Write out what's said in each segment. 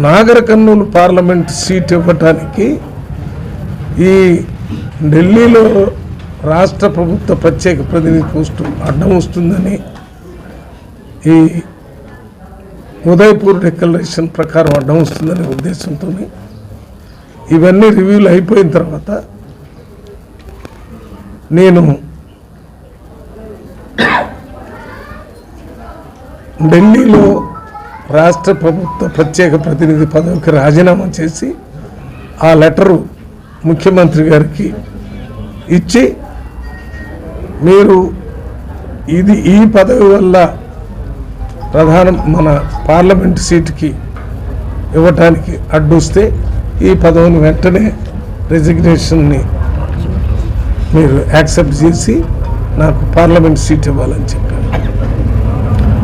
Nagar Kurnool parliament seat ఇవ్వటానికి ఈ ఢిల్లీలో రాష్ట్ర ప్రభుత్వ ప్రత్యేక ప్రతినిధి పోస్టు అడ్డం వస్తుందని ఈ ఉదయపూర్ డిక్లరేషన్ ప్రకారం అడ్డం వస్తుందనే ఉద్దేశంతో ఇవన్నీ రివ్యూలు అయిపోయిన తర్వాత నేను ఢిల్లీలో రాష్ట్ర ప్రభుత్వ ప్రత్యేక ప్రతినిధి పదవికి రాజీనామా చేసి ఆ లెటరు ముఖ్యమంత్రి గారికి ఇచ్చి మీరు ఈ పదవి వల్ల మన పార్లమెంట్ సీటుకి ఇవ్వటానికి అడ్డొస్తే ఈ పదవిని వెంటనే రెసిగ్నేషన్ని మీరు యాక్సెప్ట్ చేసి నాకు పార్లమెంట్ సీట్ ఇవ్వాలని చెప్పారు.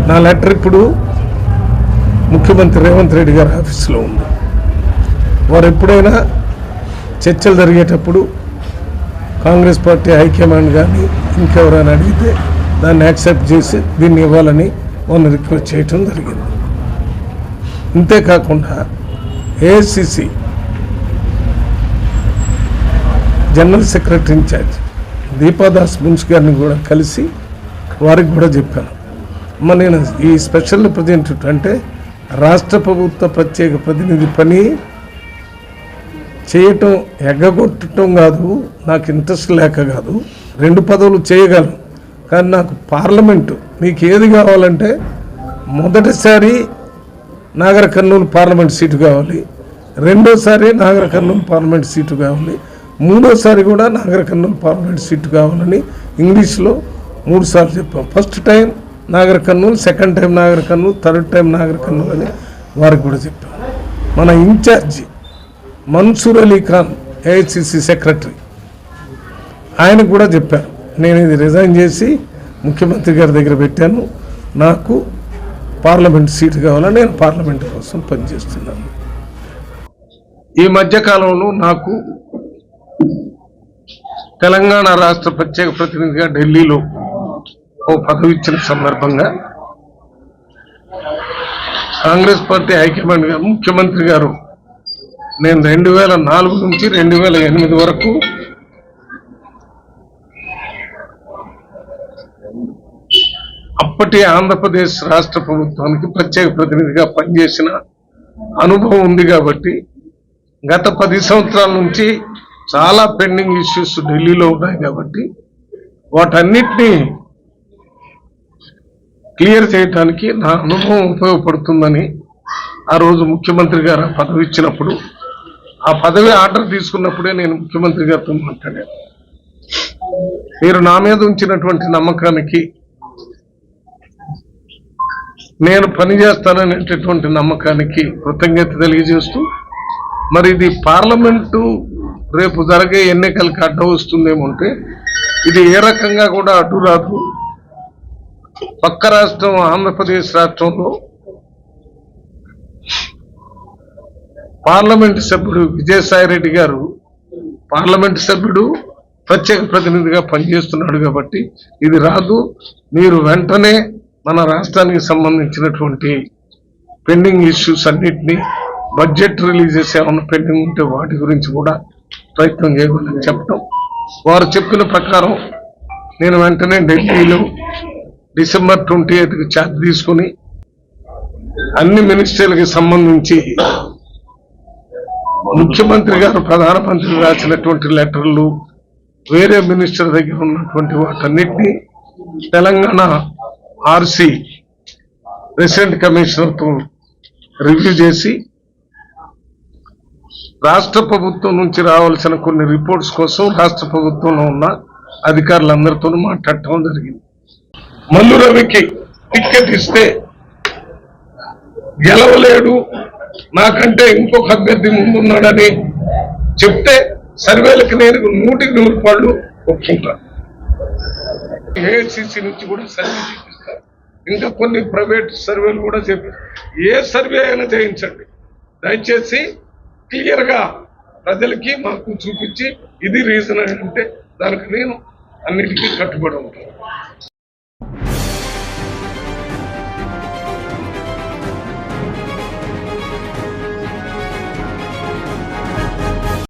నా లెటర్ ఇప్పుడు ముఖ్యమంత్రి రేవంత్ రెడ్డి గారి ఆఫీసులో ఉంది. వారు ఎప్పుడైనా చర్చలు జరిగేటప్పుడు కాంగ్రెస్ పార్టీ హైకమాండ్ కానీ ఇంకెవరైనా అడిగితే దాన్ని యాక్సెప్ట్ చేసి దీన్ని ఇవ్వాలని వాళ్ళని రిక్వెస్ట్ చేయటం జరిగింది. అంతేకాకుండా AICC general secretary incharge Deepa Das Munshi గారిని కూడా కలిసి వారికి కూడా చెప్పాను, నేను ఈ స్పెషల్ రిప్రజెంటేటివ్ అంటే రాష్ట్ర ప్రభుత్వ ప్రత్యేక ప్రతినిధి పని చేయటం ఎగ్గొట్టడం కాదు, నాకు ఇంట్రెస్ట్ లేక కాదు, 2 పదవులు చేయగలను. కానీ నాకు పార్లమెంటు మీకు ఏది కావాలంటే మొదటిసారి నాగర్ కర్నూలు పార్లమెంట్ సీటు కావాలి, రెండోసారి నాగర్ కర్నూలు పార్లమెంట్ సీటు కావాలి, మూడోసారి కూడా నాగర్ కర్నూలు పార్లమెంట్ సీటు కావాలని ఇంగ్లీష్లో 3 సార్లు చెప్పాం. First time Nagarkurnool, second time Nagarkurnool, third time Nagarkurnool అని వారికి కూడా చెప్పాం. మన incharge Mansoor Ali Khan AICC secretary ఆయనకు కూడా చెప్పాను, నేను ఇది రిజైన్ చేసి ముఖ్యమంత్రి గారి దగ్గర పెట్టాను, నాకు పార్లమెంట్ సీటు కావాలని నేను పార్లమెంట్ కోసం పనిచేస్తున్నాను. ఈ మధ్యకాలంలో నాకు తెలంగాణ రాష్ట్ర ప్రత్యేక ప్రతినిధిగా ఢిల్లీలో ఓ పదవి ఇచ్చిన సందర్భంగా కాంగ్రెస్ పార్టీ హైకమాండ్ గారు, ముఖ్యమంత్రి గారు నేను 2004 నుంచి 2008 వరకు అప్పటి ఆంధ్రప్రదేశ్ రాష్ట్ర ప్రభుత్వానికి ప్రత్యేక ప్రతినిధిగా పనిచేసిన అనుభవం ఉంది కాబట్టి గత 10 సంవత్సరాల నుంచి చాలా పెండింగ్ ఇష్యూస్ ఢిల్లీలో ఉన్నాయి కాబట్టి వాటన్నిటినీ క్లియర్ చేయడానికి నా అనుభవం ఉపయోగపడుతుందని ఆ రోజు ముఖ్యమంత్రి గారు ఆ పదవి ఇచ్చినప్పుడు, ఆ పదవి ఆర్డర్ తీసుకున్నప్పుడే నేను ముఖ్యమంత్రి గారితో మాట్లాడాను. మీరు నా మీద ఉంచినటువంటి నమ్మకానికి, నేను పనిచేస్తాననేటటువంటి నమ్మకానికి కృతజ్ఞత తెలియజేస్తూ, మరి ఇది పార్లమెంటు రేపు జరిగే ఎన్నికలకు అడ్డు వస్తుందేమో అంటే ఇది ఏ రకంగా కూడా అడ్డు రాదు. పక్క రాష్ట్రం ఆంధ్రప్రదేశ్ రాష్ట్రంలో పార్లమెంటు సభ్యుడు విజయసాయిరెడ్డి గారు పార్లమెంటు సభ్యుడు ప్రత్యేక ప్రతినిధిగా పనిచేస్తున్నాడు కాబట్టి ఇది రాదు. మీరు వెంటనే మన రాష్ట్రానికి సంబంధించినటువంటి పెండింగ్ ఇష్యూస్ అన్నిటినీ, బడ్జెట్ రిలీజెస్ ఏమన్నా పెండింగ్ ఉంటే వాటి గురించి కూడా ప్రయత్నం చేయగలని చెప్పడం, వారు చెప్పిన ప్రకారం నేను వెంటనే ఢిల్లీలో డిసెంబర్ 28కి ఛార్జ్ తీసుకుని అన్ని మినిస్ట్రీలకు సంబంధించి ముఖ్యమంత్రి గారు ప్రధానమంత్రి రాసినటువంటి లెటర్లు, వేరే మినిస్టర్ దగ్గర ఉన్నటువంటి వాటన్నిటినీ తెలంగాణ ఆర్సీ రెసిడెంట్ కమిషనర్తో రివ్యూ చేసి రాష్ట్ర ప్రభుత్వం నుంచి రావాల్సిన కొన్ని రిపోర్ట్స్ కోసం రాష్ట్ర ప్రభుత్వంలో ఉన్న అధికారులందరితో మాట్లాడటం జరిగింది. మల్లు రవికి టికెట్ ఇస్తే గెలవలేడు, నాకంటే ఇంకొక అభ్యర్థి ముందున్నాడని చెప్తే సర్వేలకు నేను 100% ఒప్పుకుంటాను. ఏఐసిసి నుంచి కూడా సర్వే చేపిస్తాను, ఇంకా కొన్ని ప్రైవేట్ సర్వేలు కూడా ఏ సర్వే అయినా చేయించండి, దయచేసి క్లియర్గా ప్రజలకి మాకు చూపించి ఇది రీజన్ అంటే దానికి నేను అన్నిటికీ కట్టుబడి ఉంటాను.